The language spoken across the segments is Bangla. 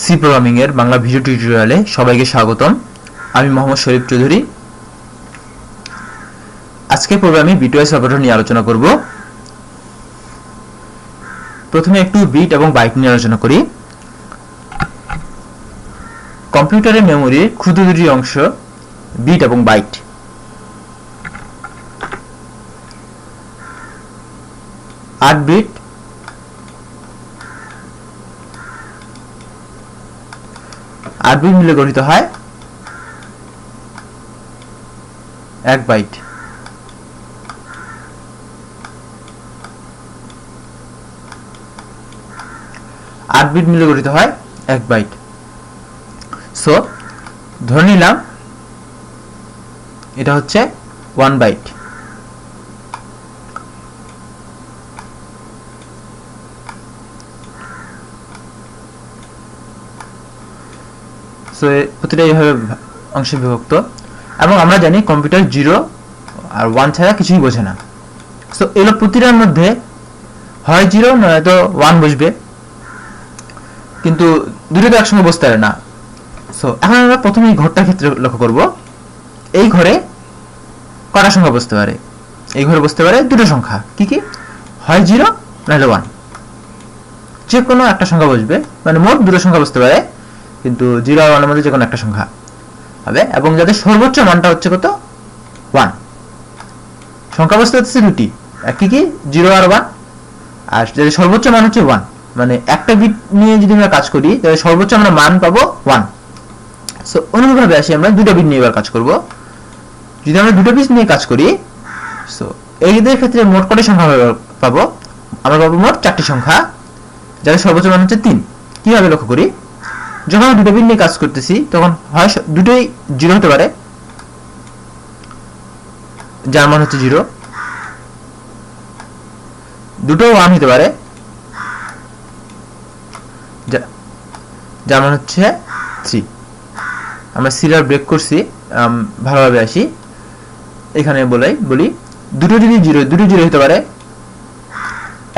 সি প্রোগ্রামিং এর বাংলা ভিডিও টিউটোরিয়ালে সবাইকে স্বাগতম। আমি মোহাম্মদ শরীফ চৌধুরী। আজকে প্রোগ্রামে বিটওয়াইজ অপারেটর নিয়ে আলোচনা করব। প্রথমে একটু বিট এবং বাইট নিয়ে আলোচনা করি। কম্পিউটারের মেমোরির ক্ষুদ্র দুটি অংশ বিট এবং বাইট। 8 বিট, 8 বিট মিলে গঠিত হয় 1 বাইট। সো ধরে নিলাম এটা হচ্ছে 1 বাইট। সো প্রতিটা এইভাবে অংশে বিভক্ত, এবং আমরা জানি কম্পিউটার 0 আর 1 ছাড়া কিছুই বোঝে না। সো এগুলো প্রতিটার মধ্যে হয় 0 নয়তো 1 বসবে, কিন্তু দুটো তো একসঙ্গে বসতে পারে না। সো এখন আমরা প্রথমে এই ঘরটার ক্ষেত্রে লক্ষ্য করব। এই ঘরে কটা সংখ্যা বসতে পারে? এই ঘরে বসতে পারে দুটো সংখ্যা। কি কি? হয় 0 নাহলে 1, যে কোনো একটা সংখ্যা বসবে। মানে মোট দুটো সংখ্যা বসতে পারে, কিন্তু 0 আর 1 এর মধ্যে যে কোনো একটা সংখ্যা হবে, এবং যাদের সর্বোচ্চ মানটা হচ্ছে কত? 1। সংখ্যা বসতে হচ্ছে দুটি, কি কি? 0 আর 1। আর যাদের সর্বোচ্চ মান হচ্ছে 1, মানে একটা বিট নিয়ে যদি আমরা কাজ করি তাহলে সর্বোচ্চ আমরা মান পাবো 1। সো অনুরূপভাবে আসি আমরা দুটো বিট নিয়ে এবার কাজ করব। যদি আমরা দুটো বিট নিয়ে কাজ করি, সো এইদের ক্ষেত্রে মোট কত সংখ্যা পাবো? আমরা পাবো মোট 4টি সংখ্যা, যাদের সর্বোচ্চ মান হচ্ছে 3। কিভাবে লক্ষ্য করি? যখন আমরা দুটো বিট নিয়ে কাজ করতেছি তখন হয় দুটোই 0 হতে পারে, যার মান হচ্ছে 0, দুটো 1 হতে পারে, যার মান হচ্ছে 3। আমরা সিরিয়াল ব্রেক করছি, ভালোভাবে আসি। এখানে বলি দুটো যদি 0 হতে পারে,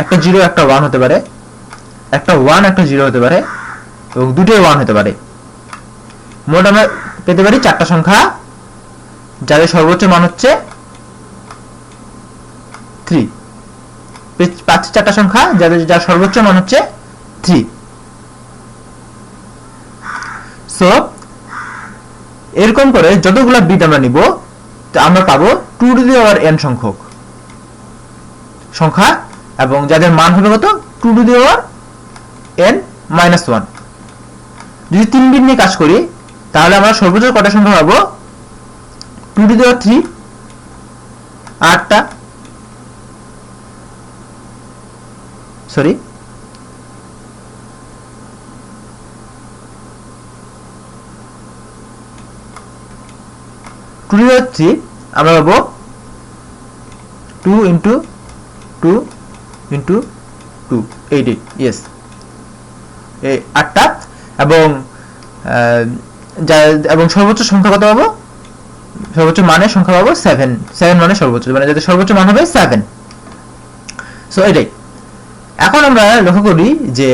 একটা 0 একটা 1 হতে পারে, একটা 1 একটা 0 হতে পারে, এবং দুটোই 1 হতে পারে। মোট আমরা পেতে পারি 4টা সংখ্যা, যাদের সর্বোচ্চ মান হচ্ছে 3। পাচ্ছি 4টা সংখ্যা যার সর্বোচ্চ মান হচ্ছে 3। সো এরকম করে যতগুলো বিট আমরা নিব, আমরা পাবো 2 টু দি পাওয়ার n সংখ্যক সংখ্যা, এবং যাদের মান হবে কত? 2 to the power n minus 1। যদি 3 বিট নিয়ে কাজ করি তাহলে আমরা সর্বোচ্চ কটা সংখ্যা পাবো? 2 টু দি পাওয়ার 3, 8টা, সরি 2 টু দি পাওয়ার 3 আমরা পাবো 2 ইন্টু 2 ইন্টু 2, 8। ইয়েস, এই 8টা, এবং সর্বোচ্চ সংখ্যা কত পাবো? সর্বোচ্চ মানের সংখ্যা পাবো 7 মানে সর্বোচ্চ, মানে যাদের সর্বোচ্চ মান হবে 7। সো এটাই। এখন আমরা লক্ষ্য করি যে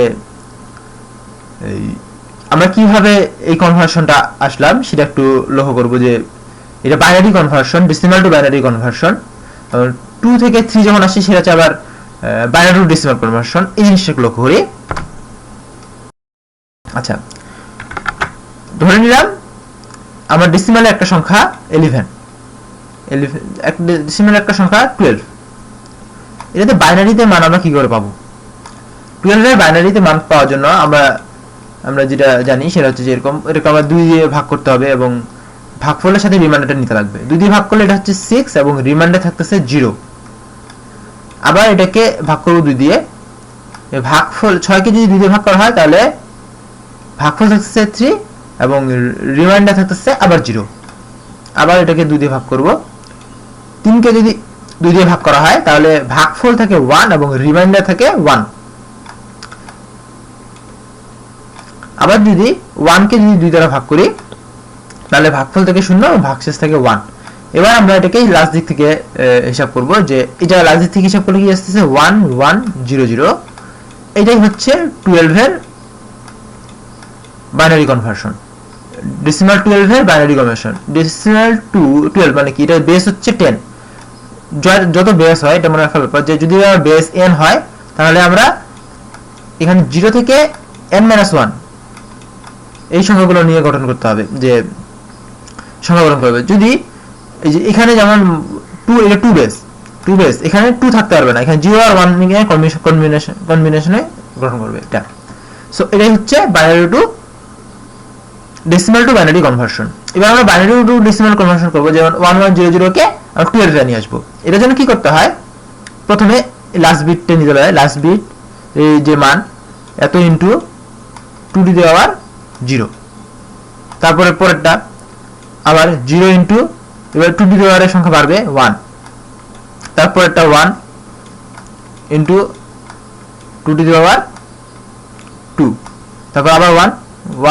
আমরা কিভাবে এই কনভার্সনটা আসলাম সেটা একটু লক্ষ্য করব। যে এটা binary conversion, decimal two binary conversion. 2 থেকে 3 যখন আসে সেটা হচ্ছে আবার বাইনারি টু ডেসিমাল কনভার্সন। এই জিনিসটাকে লক্ষ্য করি। আচ্ছা, ধরে নিলাম আমার ডেসিমালে একটা সংখ্যা 11, ডেসিমালে একটা সংখ্যা 12। এটাতে বাইনারিতে মান আমরা কি করে পাবো? 12 এর বাইনারিতে মান পাওয়ার জন্য আমরা যেটা জানি সেটা হচ্ছে যে এরকম আমরা 2 দিয়ে ভাগ করতে হবে, এবং ভাগফলের সাথে রিমাইন্ডারটা নিতে লাগবে। 2 দিয়ে ভাগ করলে এটা হচ্ছে 6, এবং রিমাইন্ডার থাকতেছে 0। আবার এটাকে ভাগ করব 2 দিয়ে। ভাগফল 6 কে যদি 2 দিয়ে ভাগ করা হয় তাহলে ভাগফল থাকতেছে 3, এবং রিমাইন্ডার থাকতেছে আবার 0। আবার এটাকে 2 দিয়ে ভাগ করব। 3 কে যদি 2 দিয়ে ভাগ করা হয় তাহলে ভাগফল থাকে 1, এবং রিমাইন্ডার থাকে 1। আবার যদি 1 কে যদি 2 দ্বারা ভাগ করি তাহলে ভাগফল থেকে 0, এবং ভাগশেষ থেকে 1। এবার আমরা এটাকে লাস্ট দিক থেকে হিসাব করব। যে এটা লাস্ট দিক থেকে হিসাব করলে কি আসছে? 1 1 0 0। এটাই হচ্ছে 12 এর বাইনারি কনভার্সন, ডেসিমাল 12 এর বাইনারি কনভার্সন। ডেসিমাল টু 12 মানে কি, এটা বেস হচ্ছে 10, যত বেস হয় এটা মনে রাখার ব্যাপার যে যদি বেস n হয় তাহলে আমরা এখানে 0 থেকে n-1 এই সংখ্যাগুলো নিয়ে গঠন করতে হবে, যে সংখ্যা গঠন করবে। যদি এই যে এখানে যেমন 2, এটা 2 বেস, এখানে 2 থাকতে পারবে না, এখানে 0 আর 1 নিয়ে কম্বিনেশনে গঠন করবে এটা। সো এটাই হচ্ছে binary two decimal two binary conversion. এবার আমরা বাইনারি টু ডেসিমাল কনভার্সন করব, যেমন 1100 কে আমরা 12 এ নিয়ে আসবো। এটার জন্য কি করতে হয়, প্রথমে লাস্ট বিটটা নিতে হবে, লাস্ট বিট এই যে মান এত ইনটু 2 টু দি পাওয়ার 0, তারপরে পরেরটা আবার 0 ইনটু, এবার 2 টু দি পাওয়ারের সংখ্যা বাড়বে 1, তারপরেরটা 1 ইনটু 2 টু দি পাওয়ার 2, তারপর আবার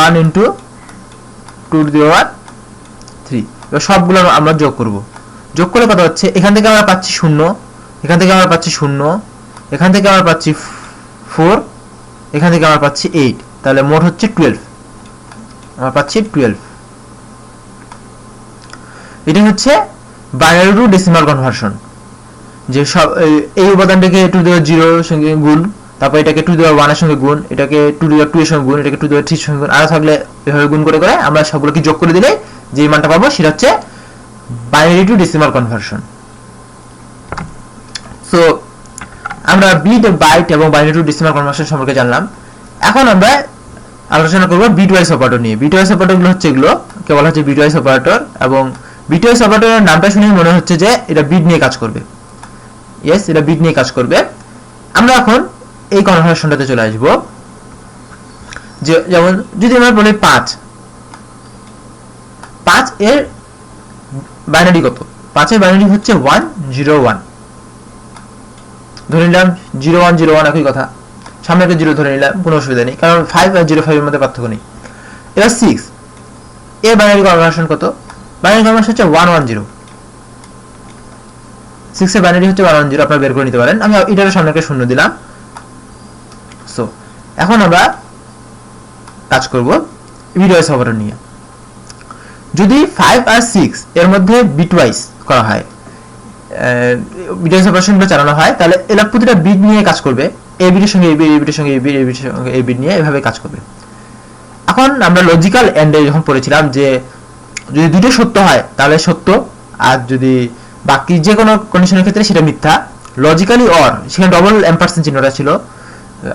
1 ইনটু 2 টু দি পাওয়ার 3। এবার সবগুলো আমরা যোগ করব, যোগ করে কত হচ্ছে, এখান থেকে আমরা পাচ্ছি 0, এখান থেকে আমরা পাচ্ছি 0, এখান থেকে আমরা পাচ্ছি 4, এখান থেকে আমরা পাচ্ছি 8, তাহলে মোট হচ্ছে 12, আমরা পাচ্ছি 12। এটা হচ্ছে বাইনারি টু ডেসিমাল কনভার্সন, যে সব এই উপাদানটাকে 2 টু দি পাওয়ার 0 এর সঙ্গে গুণ, তারপর এটাকে 2 টু দি পাওয়ার 1 এর সঙ্গে গুণ, এটাকে 2 টু দি পাওয়ার 2 এর সঙ্গে গুণ, এটাকে 2 টু দি পাওয়ার 3 এর সঙ্গে গুণ, আর থাকলে এভাবে গুণ করে করে আমরা সবগুলোকে যোগ করে দিলে যে মানটা পাবো সেটা হচ্ছে binary two decimal conversion. So আমরা বিট, বাইট এবং বাইনারি টু ডেসিমাল কনভার্সন সম্পর্কে জানলাম। এখন আমরা আলোচনা করব বিটওয়াইজ অপারেটর নিয়ে। বিটওয়াইজ অপারেটরগুলো হচ্ছে এগুলো, কে বলা হচ্ছে বিটওয়াইজ অপারেটর, এবং বিটওয়াইজ অপারেটরের নামটা শুনেই মনে হচ্ছে যে এটা বিট নিয়ে কাজ করবে। ইয়েস, এটা বিট নিয়ে কাজ করবে। আমরা এখন এই কনভার্সনটাতে চলে আসব, যে যেমন যদি আমরা বলি 5 এর বাইনারি কত, 5 এর বাইনারি হচ্ছে 101, ধরে নিলাম 0101 একই কথা, সামনে একটা 0 ধরে নিলাম, কোনো অসুবিধা নেই, কারণ 5 আর 05 এর মধ্যে পার্থক্য নেই। এবার 6 এর বাইনারি কনভার্সন কত, বাইনারি কনভার্সন হচ্ছে 110, 6 এর বাইনারি হচ্ছে 110, আপনারা বের করে নিতে পারেন। আমি এটার সামনে একটা 0 দিলাম। সো এখন আমরা কাজ করব বিটওয়াইজ অপারেটর নিয়ে। যদি 5 আর 6 এর মধ্যে বিটওয়াইজ করা হয়, বিটওয়াইজ অপারেশনগুলো চালানো হয়, তাহলে এরা প্রতিটা বিট নিয়ে কাজ করবে, এই বিটের সঙ্গে এই বিট, এই বিটের সঙ্গে এই বিট, এই বিটের সঙ্গে এই বিট নিয়ে এভাবে কাজ করবে। এখন আমরা লজিক্যাল এন্ডে যখন পড়েছিলাম যে যদি দুটো সত্য হয় তাহলে সত্য, আর যদি বাকি যে কোনো কন্ডিশনের ক্ষেত্রে সেটা মিথ্যা। লজিক্যালি অর, সেখানে ডবল এম্পারসেন্ট চিহ্নটা ছিল।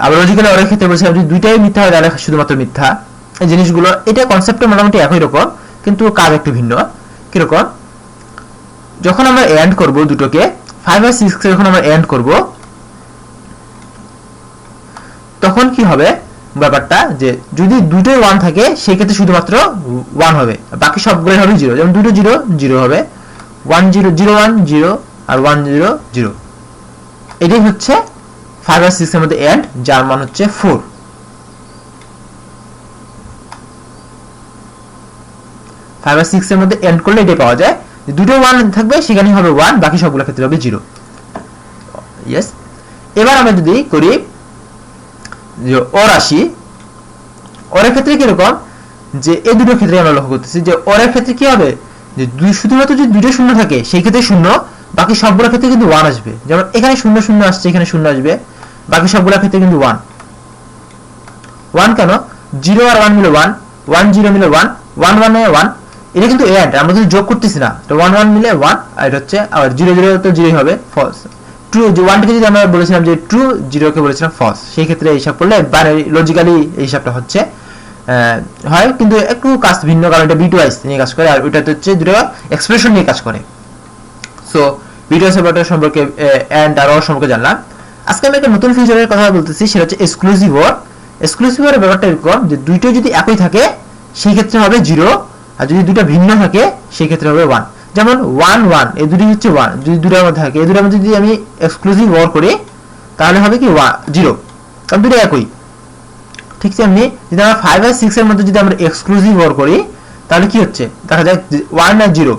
আবার লজিক্যালি অরের ক্ষেত্রে বলছিলাম যদি দুইটাই মিথ্যা হয় তাহলে শুধুমাত্র মিথ্যা। এই জিনিসগুলো, এটা কনসেপ্টটা মোটামুটি একই রকম, কিন্তু কাজ একটু ভিন্ন। কিরকম, যখন আমরা এন্ড করব দুটোকে, 5 আর 6 কে যখন আমরা এন্ড করব, তখন কি হবে ব্যাপারটা, যে যদি দুটোই 1 থাকে সেই ক্ষেত্রে শুধুমাত্র 1 হবে, বাকি সবগুলোই হবে 0। যেমন দুটো 0 0 হবে, 1 0 0 1 0 আর 1 0 0। এটাই হচ্ছে 5 আর 6 এর মধ্যে এন্ড, যার মান হচ্ছে 4। 5 আর 6 এর মধ্যে এন্ড করলে এটাই পাওয়া যায়, দুটো 1 থাকবে সেখানে হবে 1, বাকি সবগুলো ক্ষেত্রে হবে 0। ইয়েস, এবার আমরা যদি করি যে অর আসি, অরের ক্ষেত্রে কিরকম, যে এই দুটো ক্ষেত্রে আমরা লক্ষ্য করতেছি যে অরের ক্ষেত্রে কি হবে, যে শুধুমাত্র যদি দুটো শূন্য থাকে সেই ক্ষেত্রে 0, বাকি সবগুলো ক্ষেত্রে কিন্তু 1 আসবে। যেমন এখানে 0 0 আসছে, এখানে 0 আসবে, বাকি সবগুলো ক্ষেত্রে কিন্তু 1 1 কেন, 0 আর 1 মিলে 1, 1 0 মিলে 1, 1 1 এ 1, এটা কিন্তু এন্ড, আমরা কিন্তু যোগ করতেছি না, তো 1 1 মিলে 1, আর এটা হচ্ছে আবার 0 0 তো 0 হবে, ফলস। ট্রু, যে 1 কে যদি আমরা বলেছিলাম যে ট্রু, 0 কে বলেছিলাম ফলস, সেই ক্ষেত্রে এই হিসাব করলে বাইনারি লজিক্যালি এই হিসাবটা হচ্ছে হয়, কিন্তু একটু কাজ ভিন্ন, কারণ এটা বিটওয়াইজ নিয়ে কাজ করে, আর ওইটাতে হচ্ছে দুটো এক্সপ্রেশন নিয়ে কাজ করে। সো বিটওয়াইজ অপারেটর সম্পর্কে এন্ড আর অর সম্পর্কে জানলাম। আজকে আমি একটা নতুন ফিচারের কথা বলতেছি, সেটা হচ্ছে এক্সক্লুসিভ অর। এক্সক্লুসিভ অর এর ব্যাপারটা এরকম যে দুইটো যদি একই থাকে সেই ক্ষেত্রে হবে 0, আর যদি দুটো ভিন্ন থাকে সেই ক্ষেত্রে হবে 1। যেমন 1 1, এই দুটোই হচ্ছে 1, যদি দুটোর মধ্যে থাকে, এই দুটোর মধ্যে যদি আমি এক্সক্লুসিভ অর করি তাহলে হবে কি 0, কারণ দুটো একই। ঠিক তেমনি যদি আমরা 5 আর 6 এর মধ্যে যদি আমরা এক্সক্লুসিভ অর করি তাহলে কি হচ্ছে, দেখা যায় 1 আর 0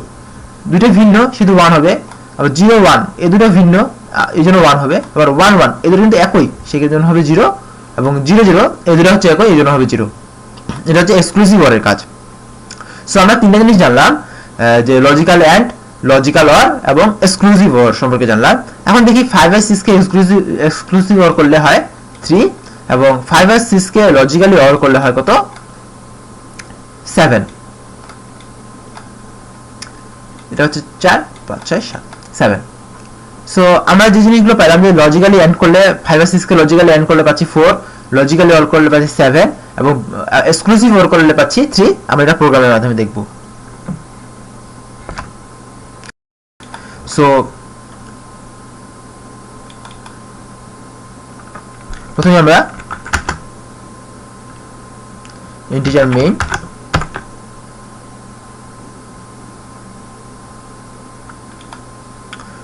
দুটো ভিন্ন, শুধু 1 হবে, আবার 0 1 এই দুটো ভিন্ন, এই জন্য 1 হবে, আবার 1 1 এই দুটো কিন্তু একই, সেই জন্য হবে 0, এবং 0 0 এই দুটো হচ্ছে একই, এই জন্য হবে 0। এটা হচ্ছে এক্সক্লুসিভ অর এর কাজ। সো আমরা তিনটা জিনিস জানলাম, যে লজিক্যাল অ্যান্ড, লজিক্যাল অর এবং এক্সক্লুসিভ অর সম্পর্কে জানলাম। এখন দেখি 5 আর 6 কে এক্সক্লুসিভ অর করলে হয় 3 এবং 5 আর 6 কে লজিক্যালি অর করলে হয় কত? 7। এটা হচ্ছে 4 5 6 7 7। সো আমরা যে জিনিসগুলো পেলাম, যে লজিক্যালি এন্ড করলে 5 আর 6 কে লজিক্যালি এন্ড করলে পাচ্ছি 4, লজিক্যালি অর করলে পাচ্ছি 7 এবং এক্সক্লুসিভ অর করলে পাচ্ছি 3। আমরা এটা প্রোগ্রামের মাধ্যমে দেখব। সো প্রথমে আমরা ইন্টিজার মেইন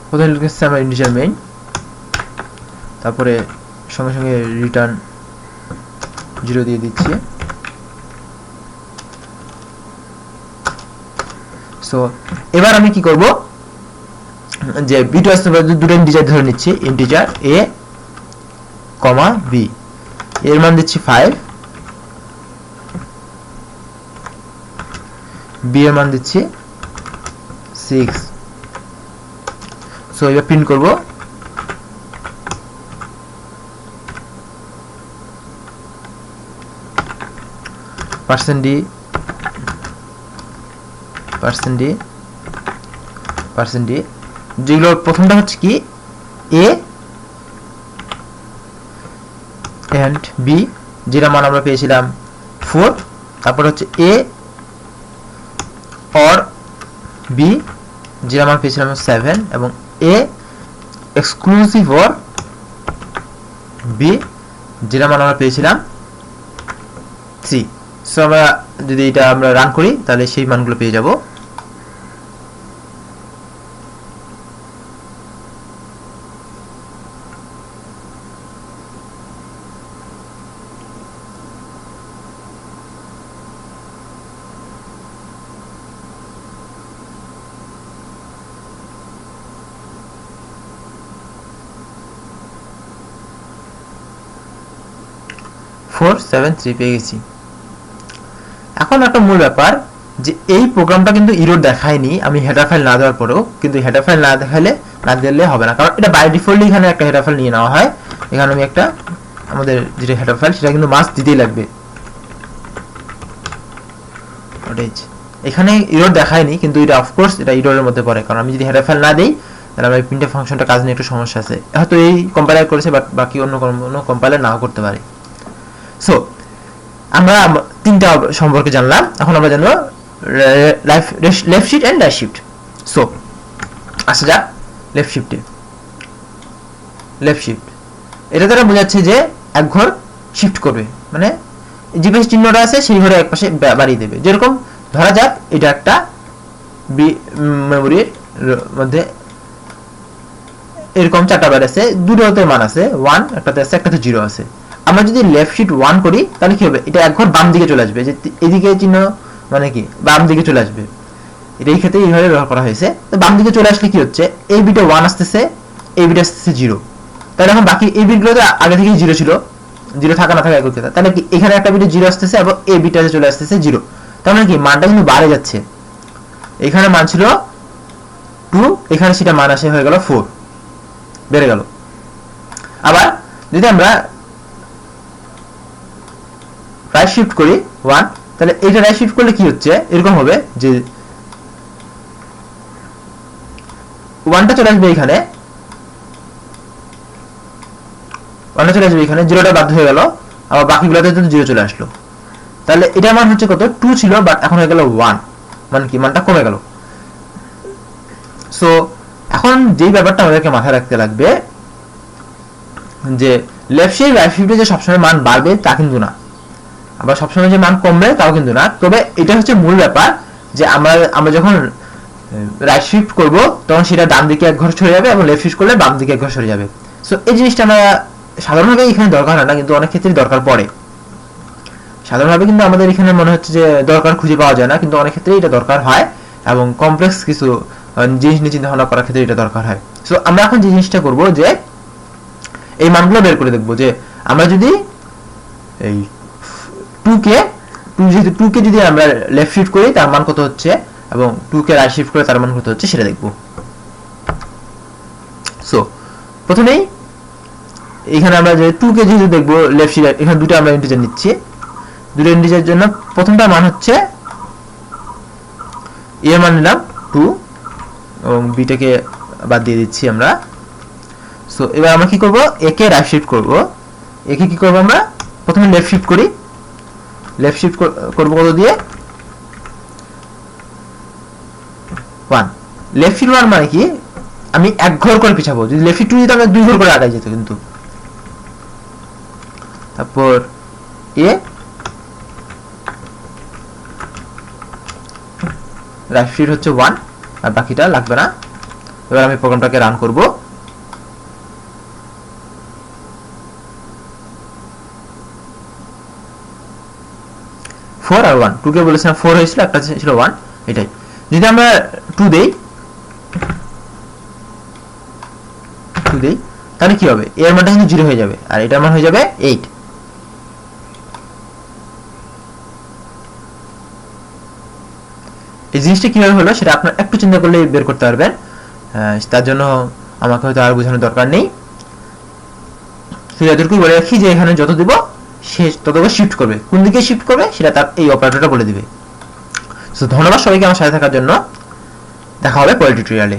প্রথমে লিখেছি আমরা ইন্টিজার মেইন, তারপরে সঙ্গে সঙ্গে রিটার্ন 0 দিয়ে দিচ্ছি। সো এবার আমি কি করব, যে বিটা দুটো ইন্টিজার ধরে নিচ্ছি, ইন্টিজার a, b, এর মান দিচ্ছি 5, b এর মান দিচ্ছি 6। সো এবার প্রিন্ট করব %d যেগুলো প্রথমটা হচ্ছে কি a and b, যেটা মান আমরা পেয়েছিলাম 4, তারপর হচ্ছে a or b, যেটা মান পেয়েছিলাম 7 এবং a এক্সক্লুসিভ or b, যেটা মান আমরা পেয়েছিলাম 3। সো আমরা যদি এটা আমরা রান করি তাহলে সেই মানগুলো পেয়ে যাব। ফোর 7 3 পেয়ে গেছি। এখন একটা মূল ব্যাপার, যে এই প্রোগ্রামটা কিন্তু এরর দেখায়নি আমি হেডার ফাইল না দেওয়ার পরেও, কিন্তু হেডার ফাইল না দিলে হবে না, কারণ এটা বাই ডিফল্টলি এখানে একটা হেডার ফাইল নিয়ে নেওয়া হয়। এখানে আমি একটা আমাদের যেটা হেডার ফাইল সেটা কিন্তু মাস্ট দিতেই লাগবে। এখানে এরর দেখায়নি, কিন্তু এটা অফকোর্স এটা এররের মধ্যে পড়ে, কারণ আমি যদি হেডার ফাইল না দিই তাহলে আমার প্রিন্টএফ ফাংশনটা কাজ নিয়ে একটু সমস্যা আছে। হয়তো এই কম্পাইলার করেছে, বাট বাকি অন্য কোনো কম্পাইলার নাও করতে পারে। সো আমরা তিনটা সম্পর্কে জানলাম, এখন আমরা জানবো left shift and right shift. So আসা যাক লেফট শিফটে। লেফট শিফট এটা দ্বারা বোঝাচ্ছে যে এক ঘর শিফট করবে, মানে যে পাশে চিহ্নটা আছে সেই ঘরে এক পাশে বাড়িয়ে দেবে। যেরকম ধরা যাক এটা একটা মেমোরির মধ্যে এরকম 4টা বাইট আছে, দুটোতে মান আছে 1, একটাতে আছে, একটাতে 0 আছে। আমরা যদি লেফট শিফট 1 করি তাহলে কি হবে, এটা এক ঘর বাম দিকে চলে আসবে, যে এদিকে চিহ্ন মানে কি বাম দিকে চলে আসবে। এটা এই ক্ষেত্রে এইভাবে ব্যবহার করা হয়েছে। তো বাম দিকে চলে আসলে কি হচ্ছে, এই বিটে 1 আসতেছে, এই বিটে আসতেছে 0। তাহলে এখন বাকি এই বিটগুলোতে আগে থেকেই 0 ছিল, 0 থাকা না থাকা একই কথা। তাহলে কি এখানে একটা বিটে 0 আসতেছে এবং এই বিটে চলে আসতেছে 0। তার মানে কি মানটা কিন্তু বাড়ে যাচ্ছে। এখানে মান ছিল 2, এখানে সেটা মান আসে হয়ে গেল 4, বেড়ে গেল। আবার যদি আমরা রাইট শিফট করি 1, তাহলে এটা রাইট শিফট করলে কি হচ্ছে, এরকম হবে যে 1টা চলে আসবে এখানে, 1টা চলে আসবে এখানে, 0টা বাদ হয়ে গেল, আবার বাকিগুলোতে তো 0 চলে আসলো। তাহলে এটার মান হচ্ছে কত, 2 ছিল, বাট এখন হয়ে গেল 1, মানে কি মানটা কমে গেল। সো এখন যেই ব্যাপারটা আমাদেরকে মাথায় রাখতে লাগবে, যে লেফট শিফট রাইট শিফটে যে সবসময় মান বাড়বে তা কিন্তু না, আবার সবসময় যে মান কমবে তাও কিন্তু না। তবে এটা হচ্ছে মূল ব্যাপার, যে আমরা যখন রাইট শিফট করব তখন সেটা ডান দিকে এক ঘর সরে যাবে এবং লেফট শিফট করলে বাম দিকে এক ঘর সরে যাবে। সো এই জিনিসটা আমরা সাধারণভাবে এখানে দরকার হয় না, কিন্তু অনেক ক্ষেত্রে দরকার পড়ে। সাধারণভাবে কিন্তু আমাদের এখানে মনে হচ্ছে যে দরকার খুঁজে পাওয়া যায় না, কিন্তু অনেক ক্ষেত্রে এটা দরকার হয় এবং কমপ্লেক্স কিছু জিনিস নিয়ে চিন্তা ভাবনা করার ক্ষেত্রে এটা দরকার হয়। সো আমরা এখন যে জিনিসটা করব, যে এই মানগুলো বের করে দেখব, যে আমরা যদি এই 2 কে যেহেতু 2 কে যদি আমরা লেফট শিফট করি তার মান কত হচ্ছে এবং 2 কে রাইট শিফট করে তার মান কত হচ্ছে সেটা দেখব। সো প্রথমেই এখানে আমরা যে 2 কে যেহেতু দেখব লেফট শিফট, এখানে দুটো আমরা ইন্টিজার নিচ্ছি। দুটো ইন্টিজারের জন্য প্রথমটা মান হচ্ছে a এর মান নিলাম 2 এবং b টাকে বাদ দিয়ে দিচ্ছি আমরা। সো এবার আমরা কি করব, a কে রাইট শিফট করব। a কে কি করব, আমরা প্রথমে লেফট শিফট করি। লেফট শিফট করব কত দিয়ে, 1। লেফট শিফট মানে কি, আমি এক ঘর করে পিছাবো। যদি লেফট শিফট দিতাম আমরা 2 ঘর করে আগাই যেত কিন্তু। তারপর a রাইট শিফট হচ্ছে 1 আর বাকিটা লাগবে না। এবার আমি প্রোগ্রামটাকে রান করব। ফোর আর 1, 2 কে বলেছিলাম 4 হয়েছিল, একটা ছিল 1, এটাই। যদি আমরা 2 দেই তাহলে কি হবে, এর মানটা কিন্তু 0 হয়ে যাবে আর এটার মান হয়ে যাবে 8। এই জিনিসটা কিভাবে হলো সেটা আপনার একটু চিন্তা করলে বের করতে পারবেন। তার জন্য আমাকে হয়তো আর বোঝানোর দরকার নেই। শুধু এতটুকুই বলে রাখি যে এখানে যত দিব সে ততটা শিফট করবে, কোন দিকে শিফট করবে সেটা তার এই অপারেটরটা বলে দিবে। সো ধন্যবাদ সবাইকে আমার সাথে থাকার জন্য। দেখা হবে পরের টিউটোরিয়ালে।